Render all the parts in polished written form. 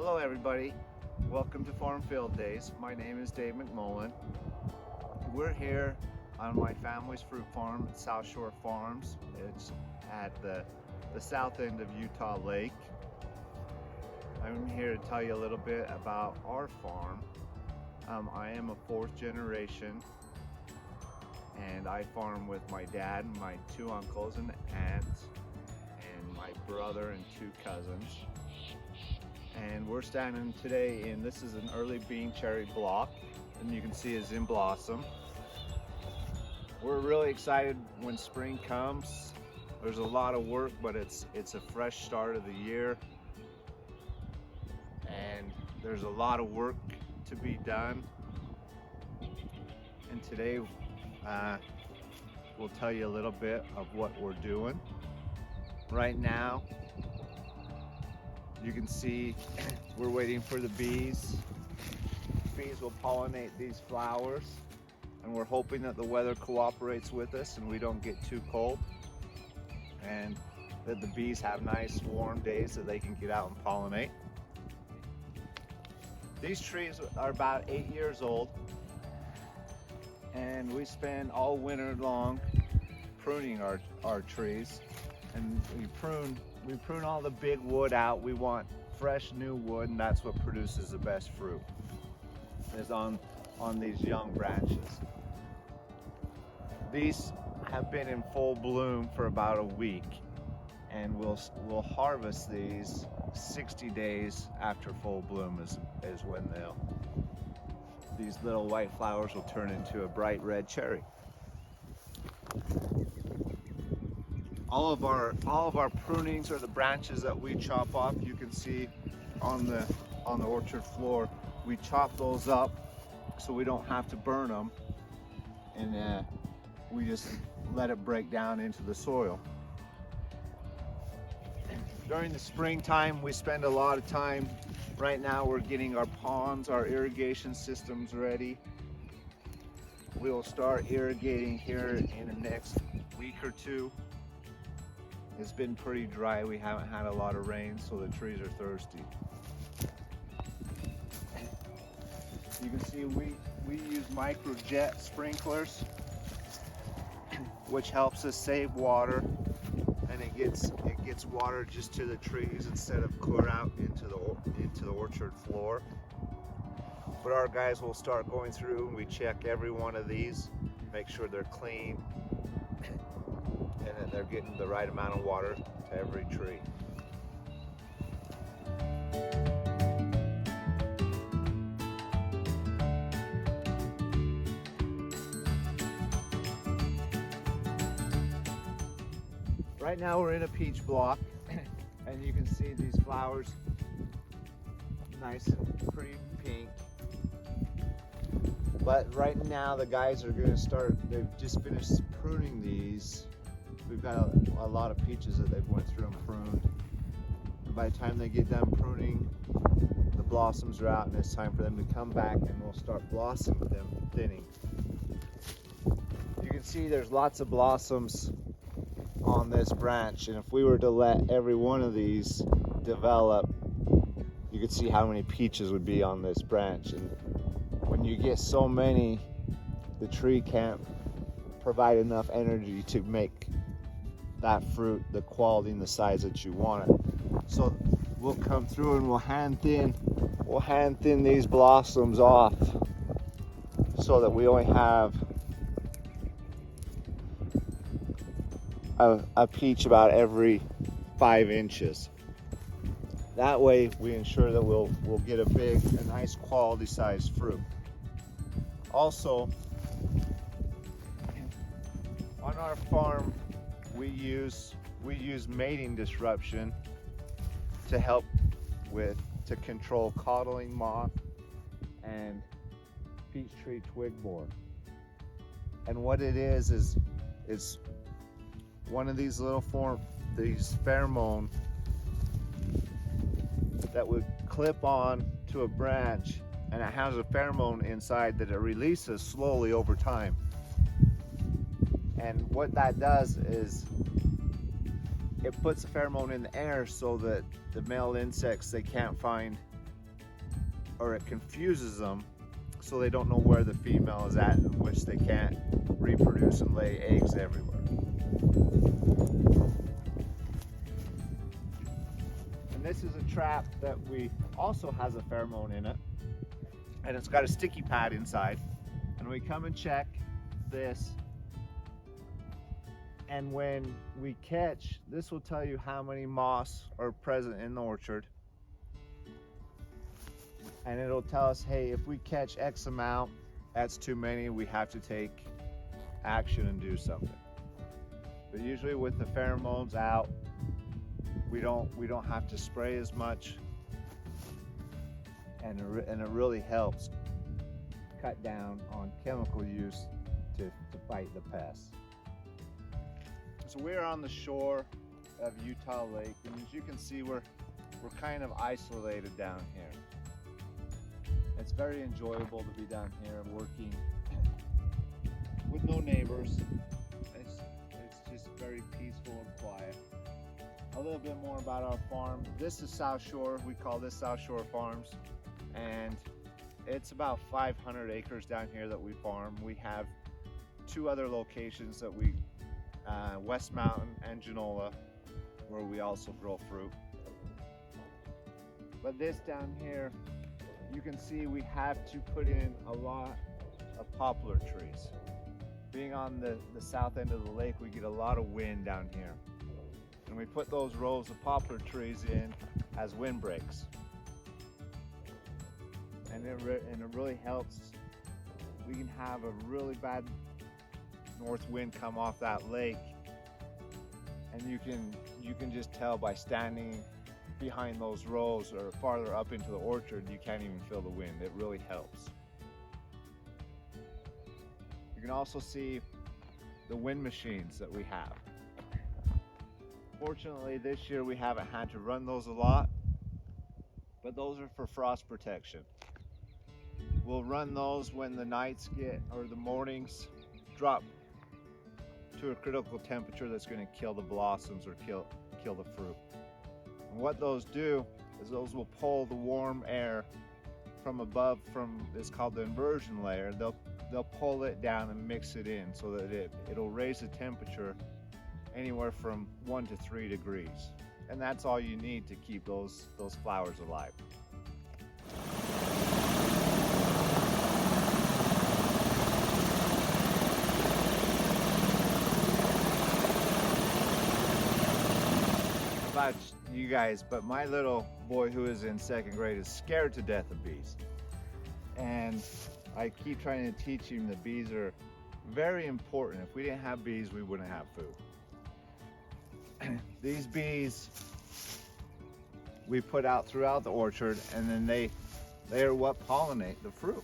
Hello everybody, welcome to Farm Field Days. My name is Dave Mcmullin. We're here on my family's fruit farm at South Shore Farms. It's at the south end of Utah Lake. I'm here to tell you a little bit about our farm. I am a fourth generation and I farm with my dad and my two uncles and aunts and my brother and two cousins. And we're standing today in, this is an early bean cherry block, and you can see it's in blossom. We're really excited when spring comes. There's a lot of work, but it's a fresh start of the year. And there's a lot of work to be done. And today we'll tell you a little bit of what we're doing. Right now, you can see we're waiting for the bees. Bees will pollinate these flowers, and we're hoping that the weather cooperates with us and we don't get too cold, and that the bees have nice warm days so they can get out and pollinate. These trees are about 8 years old, and we spend all winter long pruning our trees, and we prune all the big wood out. We want fresh new wood, and that's what produces the best fruit, is on these young branches. These have been in full bloom for about a week, and we'll harvest these 60 days after full bloom is when these little white flowers will turn into a bright red cherry. All of our prunings, or the branches that we chop off, you can see on the orchard floor. We chop those up so we don't have to burn them, and we just let it break down into the soil. During the springtime, we spend a lot of time. Right now we're getting our ponds, our irrigation systems ready. We will start irrigating here in the next week or two. It's been pretty dry. We haven't had a lot of rain, so the trees are thirsty. You can see we use microjet sprinklers, which helps us save water, and it gets water just to the trees instead of clear out into the orchard floor. But our guys will start going through, and we check every one of these, make sure they're clean, and that they're getting the right amount of water to every tree. Right now we're in a peach block, and you can see these flowers, nice and pretty pink. But right now the guys are going to start, they've just finished pruning these. We've got a lot of peaches that they've went through and pruned. And by the time they get done pruning, the blossoms are out, and it's time for them to come back, and we'll start blossom them thinning. You can see there's lots of blossoms on this branch, and if we were to let every one of these develop, you could see how many peaches would be on this branch. And when you get so many, the tree can't provide enough energy to make that fruit the quality and the size that you want it. So we'll come through and we'll hand thin these blossoms off, so that we only have a peach about every 5 inches. That way we ensure that we'll get a nice quality sized fruit. Also, on our farm we use mating disruption to help to control codling moth and peach tree twig borer. And what it is one of these these pheromone that would clip on to a branch, and it has a pheromone inside that it releases slowly over time. And what that does is it puts a pheromone in the air so that the male insects, they can't find or it confuses them, so they don't know where the female is at, in which they can't reproduce and lay eggs everywhere. And this is a trap that also has a pheromone in it, and it's got a sticky pad inside. And we come and check this, and when we catch, this will tell you how many moths are present in the orchard. And it'll tell us, hey, if we catch X amount, that's too many, we have to take action and do something. But usually with the pheromones out, we don't have to spray as much, and it really helps cut down on chemical use to fight the pests. So we're on the shore of Utah Lake, and as you can see, we're kind of isolated down here. It's very enjoyable to be down here working with no neighbors. It's just very peaceful and quiet. A little bit more about our farm. This is South Shore. We call this South Shore Farms, and it's about 500 acres down here that we farm. We have 2 other locations that we, West Mountain and Genola, where we also grow fruit. But this down here, you can see we have to put in a lot of poplar trees. Being on the south end of the lake, we get a lot of wind down here. And we put those rows of poplar trees in as windbreaks. And it really helps. We can have a really bad north wind come off that lake, and you can just tell by standing behind those rows or farther up into the orchard, you can't even feel the wind. It really helps. You can also see the wind machines that we have. Fortunately, this year we haven't had to run those a lot, but those are for frost protection. We'll run those when the nights or the mornings drop to a critical temperature that's going to kill the blossoms or kill the fruit. And what those do is those will pull the warm air from above, it's called the inversion layer. They'll pull it down and mix it in so that it'll raise the temperature anywhere from 1 to 3 degrees. And that's all you need to keep those flowers alive. About you guys, but my little boy who is in 2nd grade is scared to death of bees. And I keep trying to teach him that bees are very important. If we didn't have bees, we wouldn't have food. These bees we put out throughout the orchard, and then they are what pollinate the fruit.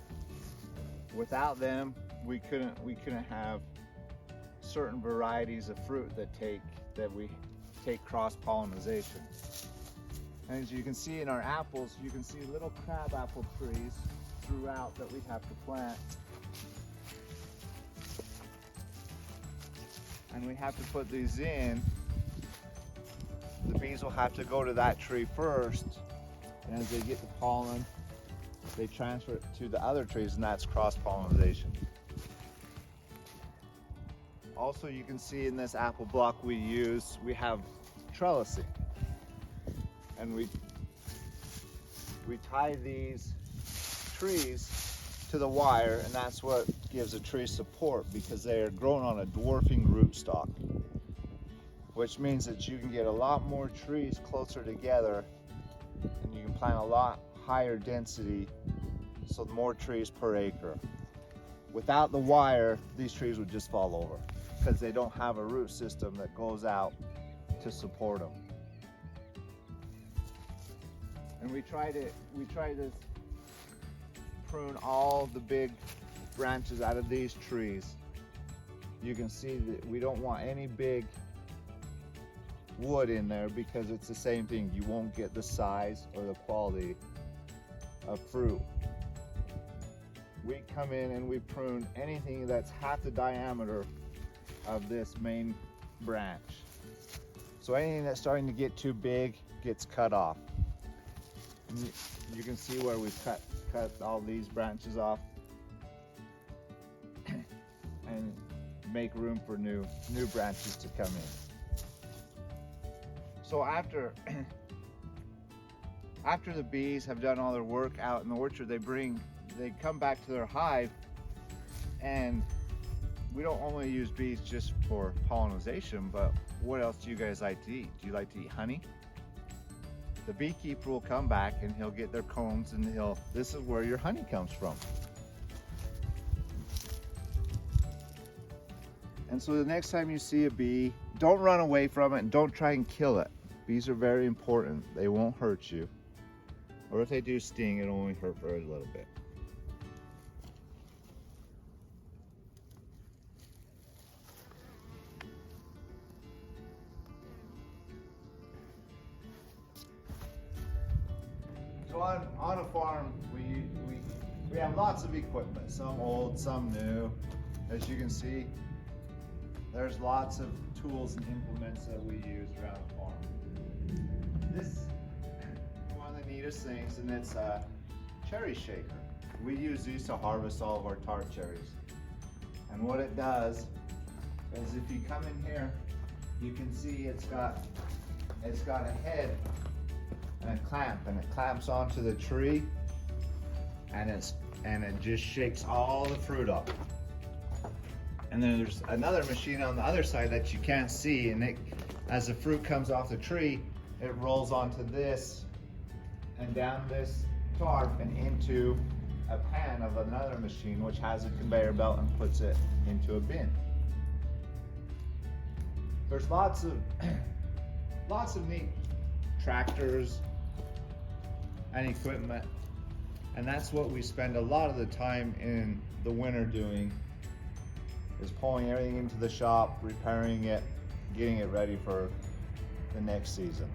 Without them, we couldn't have certain varieties of fruit that we take cross-pollination. And as you can see in our apples, you can see little crab apple trees throughout that we have to plant. And we have to put these in. The bees will have to go to that tree first, and as they get the pollen, they transfer it to the other trees, and that's cross-pollination. Also, you can see in this apple block we have trellising, and we tie these trees to the wire, and that's what gives a tree support, because they are grown on a dwarfing rootstock, which means that you can get a lot more trees closer together, and you can plant a lot higher density, so more trees per acre. Without the wire, these trees would just fall over because they don't have a root system that goes out to support them. And we try to prune all the big branches out of these trees. You can see that we don't want any big wood in there, because it's the same thing. You won't get the size or the quality of fruit. We come in and we prune anything that's half the diameter of this main branch. So anything that's starting to get too big gets cut off. And you can see where we've cut cut all these branches off and make room for new branches to come in. So after the bees have done all their work out in the orchard, they come back to their hive, and we don't only use bees just for pollination, but what else do you guys like to eat? Do you like to eat honey? The beekeeper will come back and he'll get their combs, and this is where your honey comes from. And so the next time you see a bee, don't run away from it and don't try and kill it. Bees are very important. They won't hurt you. Or if they do sting, it'll only hurt for a little bit. So on a farm, we have lots of equipment, some old, some new. As you can see, there's lots of tools and implements that we use around the farm. This is one of the neatest things, and it's a cherry shaker. We use these to harvest all of our tart cherries. And what it does is, if you come in here, you can see it's got a head and a clamp, and it clamps onto the tree, and it just shakes all the fruit up. And then there's another machine on the other side that you can't see, and as the fruit comes off the tree, it rolls onto this and down this tarp and into a pan of another machine, which has a conveyor belt and puts it into a bin. There's lots of neat tractors and equipment, and that's what we spend a lot of the time in the winter doing, is pulling everything into the shop, repairing it, getting it ready for the next season.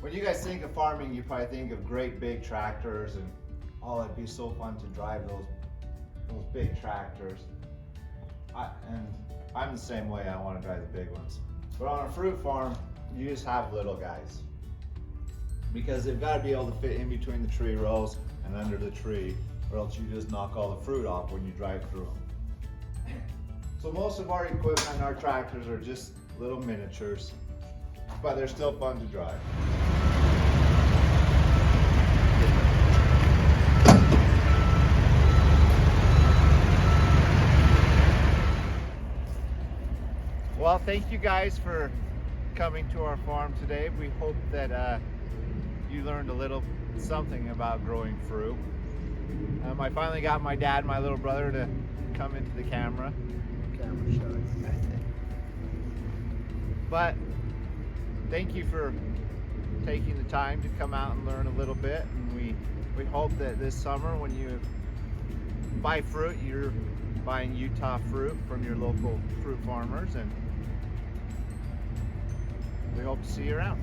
When you guys think of farming, you probably think of great big tractors, and it'd be so fun to drive those big tractors. I'm the same way. I want to drive the big ones. But on a fruit farm, you just have little guys, because they've got to be able to fit in between the tree rows and under the tree, or else you just knock all the fruit off when you drive through them. So most of our equipment and our tractors are just little miniatures, but they're still fun to drive. Well, thank you guys for coming to our farm today. We hope that you learned a little something about growing fruit. I finally got my dad and my little brother to come into the camera. Camera shy. But thank you for taking the time to come out and learn a little bit. And we hope that this summer, when you buy fruit, you're buying Utah fruit from your local fruit farmers, and we hope to see you around.